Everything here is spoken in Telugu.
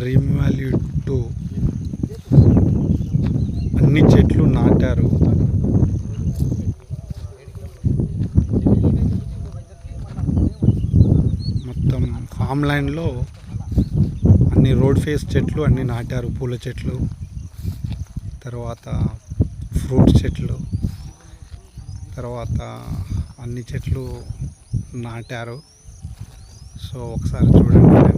డ్రీమ్ వ్యాలీ 2 అన్ని చెట్లు నాటారు. మొత్తం ఫామ్ ల్యాండ్లో అన్ని రోడ్ ఫేస్ చెట్లు అన్నీ నాటారు. పూల చెట్లు, తర్వాత ఫ్రూట్స్ చెట్లు, తర్వాత అన్ని చెట్లు నాటారు. సో ఒకసారి చూడండి.